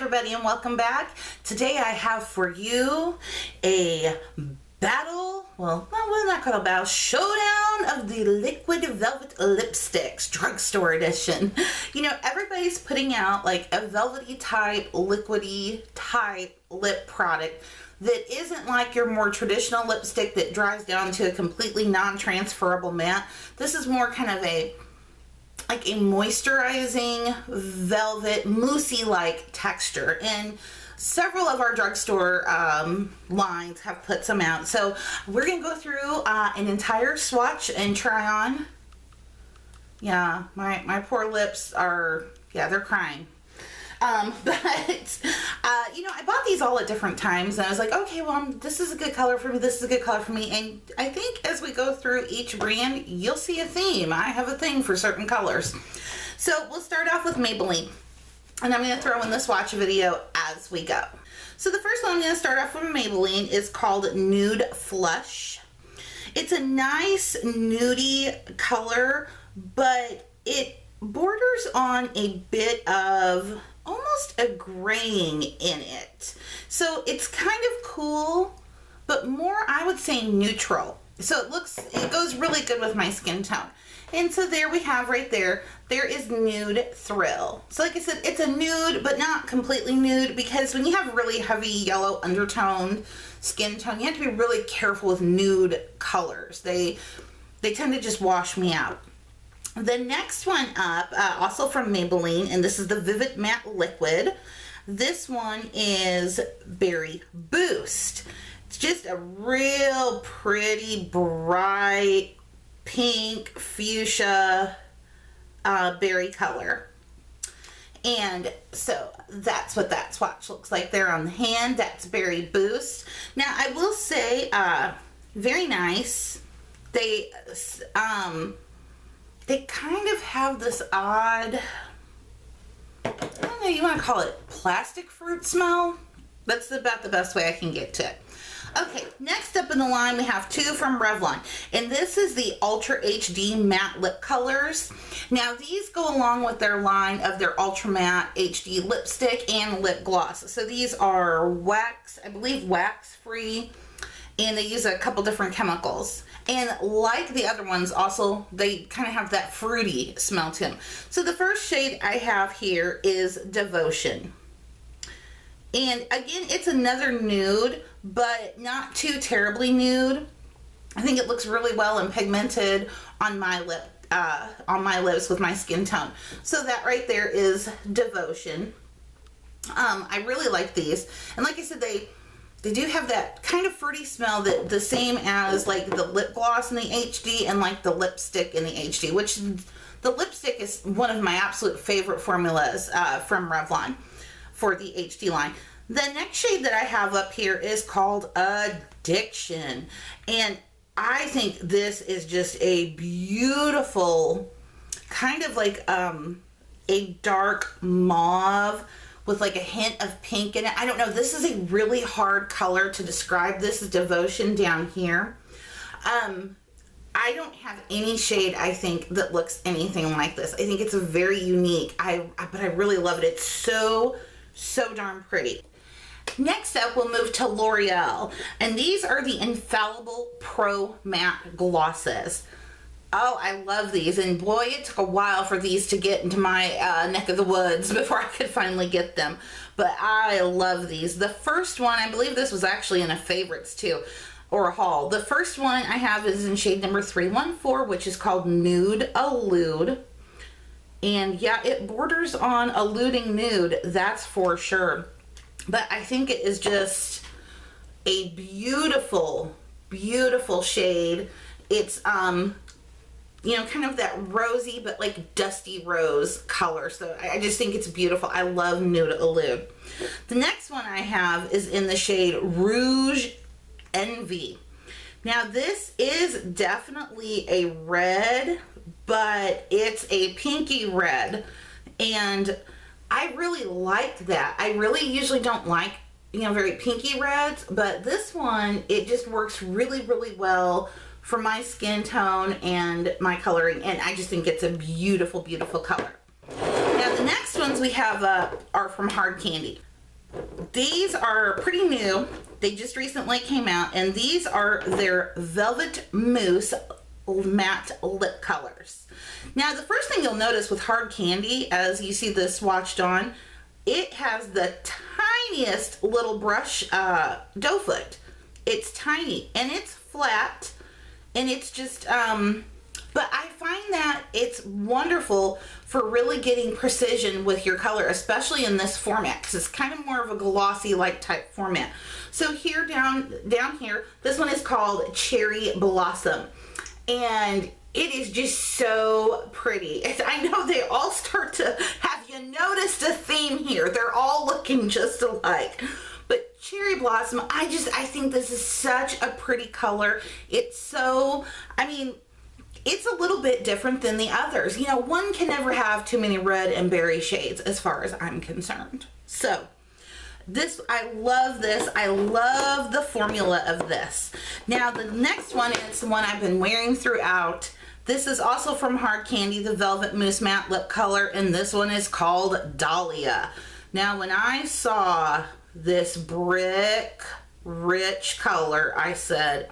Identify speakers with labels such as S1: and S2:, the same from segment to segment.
S1: everybody, and welcome back. Today I have for you a battle, well, we're not called a battle, showdown of the liquid velvet lipsticks, drugstore edition. You know, everybody's putting out like a velvety type, liquidy type lip product that isn't like your more traditional lipstick that dries down to a completely non-transferable matte. This is more kind of a moisturizing velvet moussey like texture, and several of our drugstore lines have put some out. So we're gonna go through an entire swatch and try on. Yeah, my poor lips are, yeah, they're crying. You know, I bought these all at different times, and I was like, okay, well, this is a good color for me, this is a good color for me, and I think as we go through each brand, you'll see a theme. I have a thing for certain colors. So we'll start off with Maybelline, and I'm going to throw in the swatch video as we go. So the first one I'm going to start off with Maybelline is called Nude Flush. It's a nice nudie color, but it borders on a bit of almost a graying in it. So it's kind of cool, but more, I would say, neutral. So it goes really good with my skin tone. And so there we have right there is Nude Thrill. So like I said, it's a nude, but not completely nude, because when you have really heavy yellow undertoned skin tone, you have to be really careful with nude colors. They tend to just wash me out. The next one up, also from Maybelline, and this is the Vivid Matte Liquid. This one is Berry Boost. It's just a real pretty, bright, pink, fuchsia berry color. And so that's what that swatch looks like there on the hand. That's Berry Boost. Now, I will say, very nice. They kind of have this odd, I don't know, you want to call it plastic fruit smell? That's about the best way I can get to it. Okay, next up in the line we have two from Revlon, and this is the Ultra HD Matte Lip Colors. Now these go along with their line of their Ultra Matte HD Lipstick and Lip Gloss. So these are wax, I believe wax free, and they use a couple different chemicals. And like the other ones, also, they kind of have that fruity smell to them. So the first shade I have here is Devotion. And again, it's another nude, but not too terribly nude. I think it looks really well and pigmented on my lips with my skin tone. So that right there is Devotion. I really like these. And like I said, they do have that kind of fruity smell, that the same as like the lip gloss in the HD and like the lipstick in the HD, which the lipstick is one of my absolute favorite formulas from Revlon for the HD line. The next shade that I have up here is called Addiction. And I think this is just a beautiful kind of like a dark mauve with like a hint of pink in it. I don't know, this is a really hard color to describe. This is Devotion down here. I don't have any shade, I think, that looks anything like this. I think it's a very unique, but I really love it. It's so darn pretty. Next up, we'll move to L'Oreal, and these are the Infallible Pro Matte Glosses. Oh, I love these, and boy, it took a while for these to get into my neck of the woods before I could finally get them, but I love these. The first one, I believe this was actually in a favorites too, or a haul. The first one I have is in shade number 314, which is called Nude Allude, and yeah, it borders on alluding nude, that's for sure, but I think it is just a beautiful, beautiful shade. It's you know, kind of that rosy but like dusty rose color. So I just think it's beautiful. I love Nude Allude. The next one I have is in the shade Rouge Envy. Now this is definitely a red, but it's a pinky red, and I really like that. I really usually don't like, you know, very pinky reds, but this one, it just works really, really well for my skin tone and my coloring, and I just think it's a beautiful, beautiful color. Now the next ones we have are from Hard Candy. These are pretty new. They just recently came out, and these are their Velvet Mousse matte lip colors. Now, the first thing you'll notice with Hard Candy, as you see this swatched on, it has the tiniest little brush doe foot. It's tiny, and it's flat, and it's just, but I find that it's wonderful for really getting precision with your color, especially in this format, because it's kind of more of a glossy-like type format. So here, down here, this one is called Cherry Blossom, and it is just so pretty. I know they all start to, have you noticed a theme here? They're all looking just alike. But Cherry Blossom, I think this is such a pretty color. It's so, I mean, it's a little bit different than the others. You know, one can never have too many red and berry shades as far as I'm concerned. So this, I love this. I love the formula of this. Now the next one is the one I've been wearing throughout. This is also from Hard Candy, the Velvet Mousse Matte Lip Color, and this one is called Dahlia. Now when I saw this brick rich color, I said,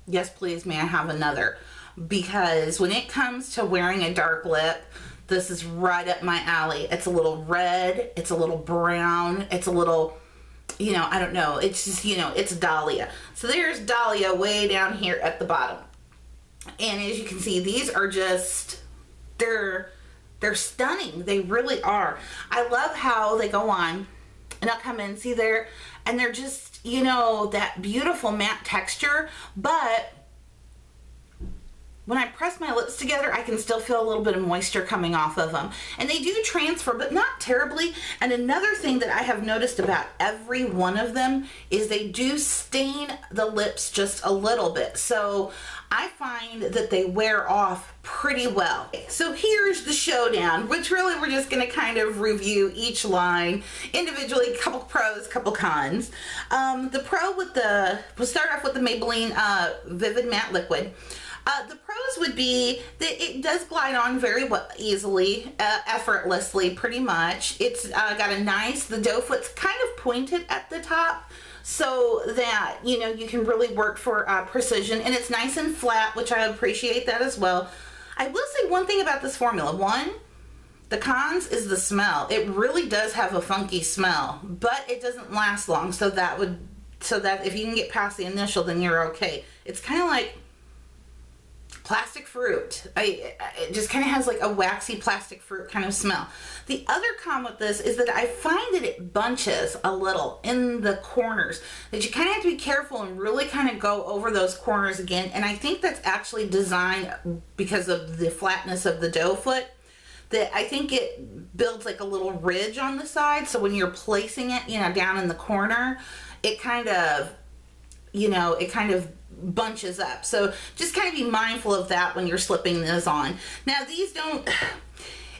S1: yes please, may I have another? Because when it comes to wearing a dark lip, this is right up my alley. It's a little red, it's a little brown, it's a little, you know, I don't know, it's just, you know, it's Dahlia. So there's Dahlia way down here at the bottom. And as you can see, these are just, they're stunning. They really are. I love how they go on, and I'll come in, see there, and they're just, you know, that beautiful matte texture, but when I press my lips together, I can still feel a little bit of moisture coming off of them. And they do transfer, but not terribly. And another thing that I have noticed about every one of them is they do stain the lips just a little bit. So I find that they wear off pretty well. So here's the Showdown, which really we're just gonna kind of review each line individually, a couple pros, couple cons. The pro with we'll start off with the Maybelline Vivid Matte Liquid. The pros would be that it does glide on very well, easily, effortlessly, pretty much. It's got a nice, the doe foot's kind of pointed at the top, so that, you know, you can really work for precision, and it's nice and flat, which I appreciate that as well. I will say one thing about this formula. One, the cons is the smell. It really does have a funky smell, but it doesn't last long, so that if you can get past the initial, then you're okay. It's kind of like plastic fruit. It just kind of has like a waxy plastic fruit kind of smell. The other con with this is that I find that it bunches a little in the corners, that you kind of have to be careful and really kind of go over those corners again. And I think that's actually designed because of the flatness of the doe foot, that I think it builds like a little ridge on the side. So when you're placing it, you know, down in the corner, it kind of, you know, it kind of bunches up. So just kind of be mindful of that when you're slipping this on. Now these don't,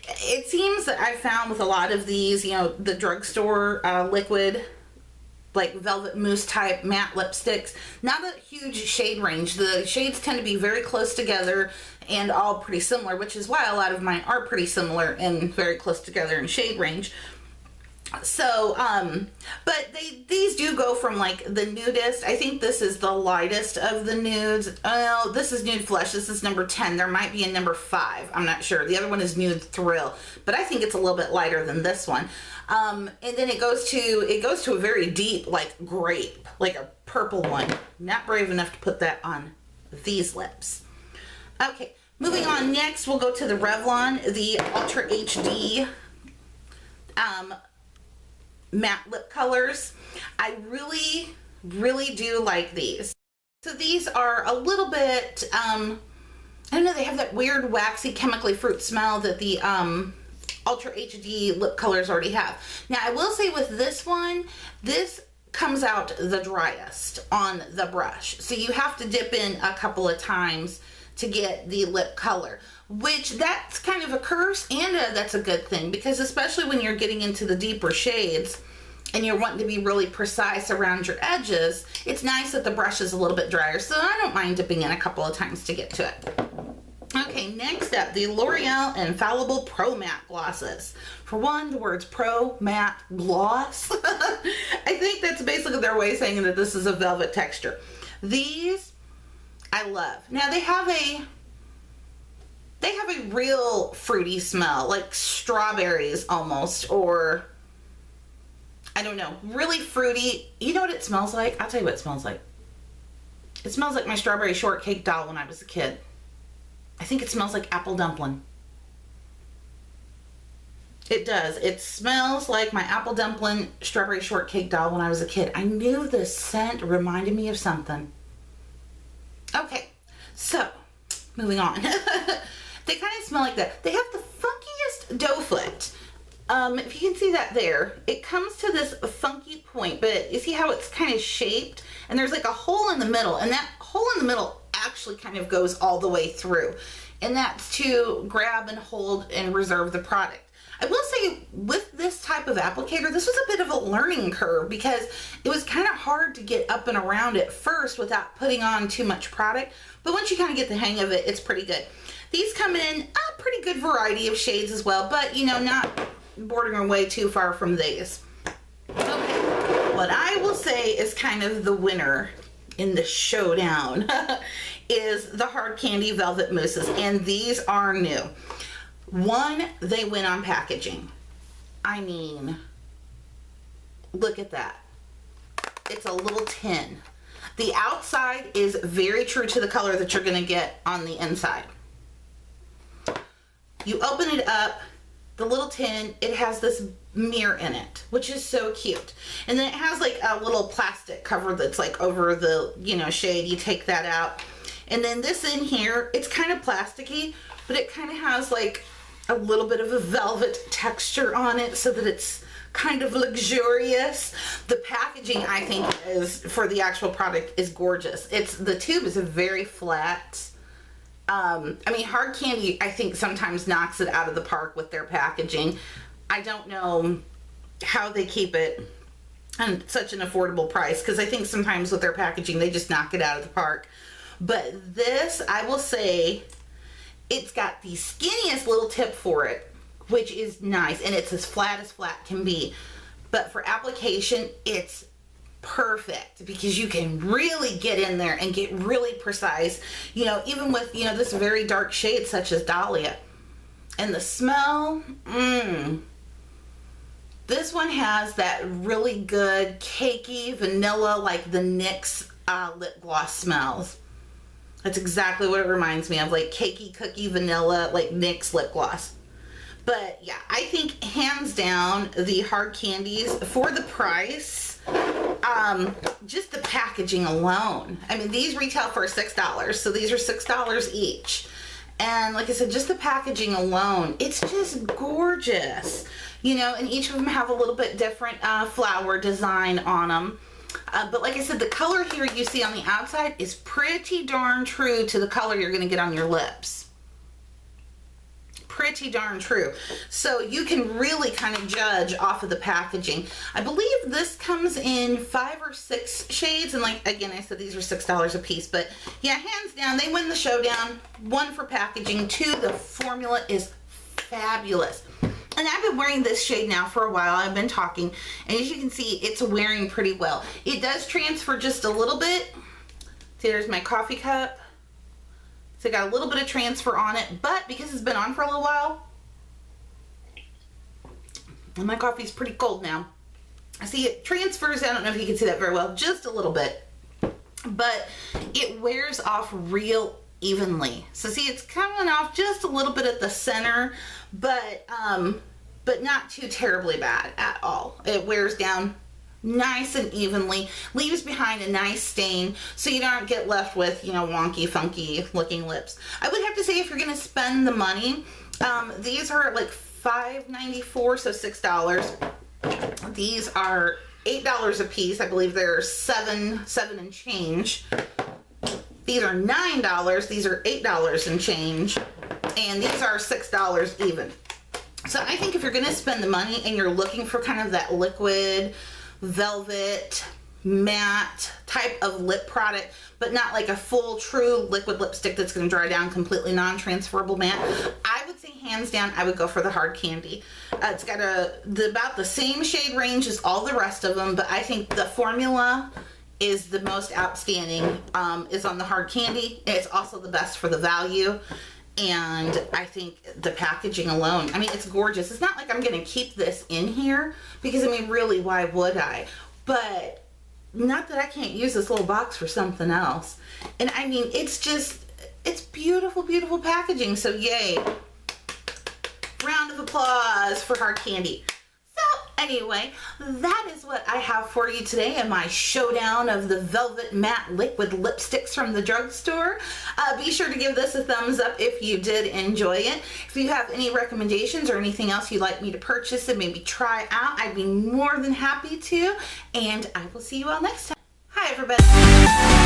S1: it seems that I found with a lot of these, you know, the drugstore liquid, like Velvet Mousse type matte lipsticks, not a huge shade range. The shades tend to be very close together and all pretty similar, which is why a lot of mine are pretty similar and very close together in shade range. So, but these do go from like the nudist. I think this is the lightest of the nudes. Oh, this is Nude Flesh. This is number 10. There might be a number 5. I'm not sure. The other one is Nude Thrill, but I think it's a little bit lighter than this one. And then it goes to a very deep, like grape, like a purple one. Not brave enough to put that on these lips. Okay, moving on. Next, we'll go to the Revlon, the Ultra HD, matte lip colors. I really do like these. So these are a little bit, I don't know, they have that weird waxy chemically fruit smell that the Ultra HD lip colors already have. Now I will say with this one, this comes out the driest on the brush. So you have to dip in a couple of times to get the lip color, which that's kind of a curse, and that's a good thing, because especially when you're getting into the deeper shades and you're wanting to be really precise around your edges, it's nice that the brush is a little bit drier, so I don't mind dipping in a couple of times to get to it. Okay, Okay, next up, the L'Oreal Infallible Pro Matte Glosses. For one, the words Pro Matte Gloss. I think that's basically their way of saying that this is a velvet texture. These, I love. Now, they have a real fruity smell, like strawberries almost, or I don't know, really fruity. You know what it smells like? I'll tell you what it smells like. It smells like my strawberry shortcake doll when I was a kid. I think it smells like apple dumpling. It does. It smells like my apple dumpling strawberry shortcake doll when I was a kid. I knew the scent reminded me of something. Okay, so moving on. They kind of smell like that. They have the funkiest doe foot. If you can see that there, it comes to this funky point, but you see how it's kind of shaped? And there's like a hole in the middle, and that hole in the middle actually kind of goes all the way through. And that's to grab and hold and reserve the product. I will say with this type of applicator, this was a bit of a learning curve because it was kind of hard to get up and around at first without putting on too much product. But once you kind of get the hang of it, it's pretty good. These come in a pretty good variety of shades as well, but you know, not bordering away too far from these. Okay, what I will say is kind of the winner in the showdown is the Hard Candy Velvet Mousses, and these are new. One, they win on packaging. I mean, look at that. It's a little tin. The outside is very true to the color that you're going to get on the inside. You open it up, the little tin, it has this mirror in it, which is so cute. And then it has like a little plastic cover that's like over the, you know, shade. You take that out. And then this in here, it's kind of plasticky, but it kind of has like a little bit of a velvet texture on it so that it's kind of luxurious. The packaging, I think, is for the actual product is gorgeous. The tube is a very flat. I mean, Hard Candy, I think, sometimes knocks it out of the park with their packaging. I don't know how they keep it at such an affordable price, because I think sometimes with their packaging, they just knock it out of the park. But this, I will say, it's got the skinniest little tip for it, which is nice, and it's as flat can be. But for application, it's perfect because you can really get in there and get really precise, you know, even with, you know, this very dark shade such as Dahlia. And the smell, this one has that really good cakey vanilla, like the NYX lip gloss smells. That's exactly what it reminds me of, like cakey cookie vanilla, like NYX lip gloss. But yeah, I think hands down the Hard Candies for the price, just the packaging alone. I mean, these retail for $6, so these are $6 each. And like I said, just the packaging alone, it's just gorgeous. You know, and each of them have a little bit different flower design on them. But like I said, the color here you see on the outside is pretty darn true to the color you're going to get on your lips. Pretty darn true. So you can really kind of judge off of the packaging. I believe this comes in 5 or 6 shades, and like again I said, these are $6 a piece. But yeah, hands down, they win the showdown. 1 for packaging, 2, the formula is fabulous. And I've been wearing this shade now for a while. I've been talking, and as you can see, it's wearing pretty well. It does transfer just a little bit. See, there's my coffee cup. So it got a little bit of transfer on it, but because it's been on for a little while, and my coffee's pretty cold now. I see it transfers, I don't know if you can see that very well, just a little bit, but it wears off real evenly. So see, it's coming off just a little bit at the center, but not too terribly bad at all. It wears down nice and evenly, leaves behind a nice stain, so you don't get left with, you know, wonky, funky looking lips. I would have to say, if you're going to spend the money, these are like $5.94, so $6. These are $8 a piece. I believe they're seven and change. These are $9. These are $8 and change, and these are $6 even. So I think if you're going to spend the money and you're looking for kind of that liquid velvet matte type of lip product, but not like a full true liquid lipstick that's going to dry down completely non-transferable matte, I would say hands down I would go for the Hard Candy. It's got about the same shade range as all the rest of them, but I think the formula is the most outstanding, is on the Hard Candy. It's also the best for the value. And I think the packaging alone, I mean, it's gorgeous. It's not like I'm going to keep this in here because, I mean, really, why would I? But not that I can't use this little box for something else. And I mean, it's beautiful, beautiful packaging. So yay. Round of applause for Hard Candy. So anyway, that is what I have for you today in my showdown of the Velvet Matte Liquid Lipsticks from the drugstore. Be sure to give this a thumbs up if you did enjoy it. If you have any recommendations or anything else you'd like me to purchase and maybe try out, I'd be more than happy to. And I will see you all next time. Hi, everybody.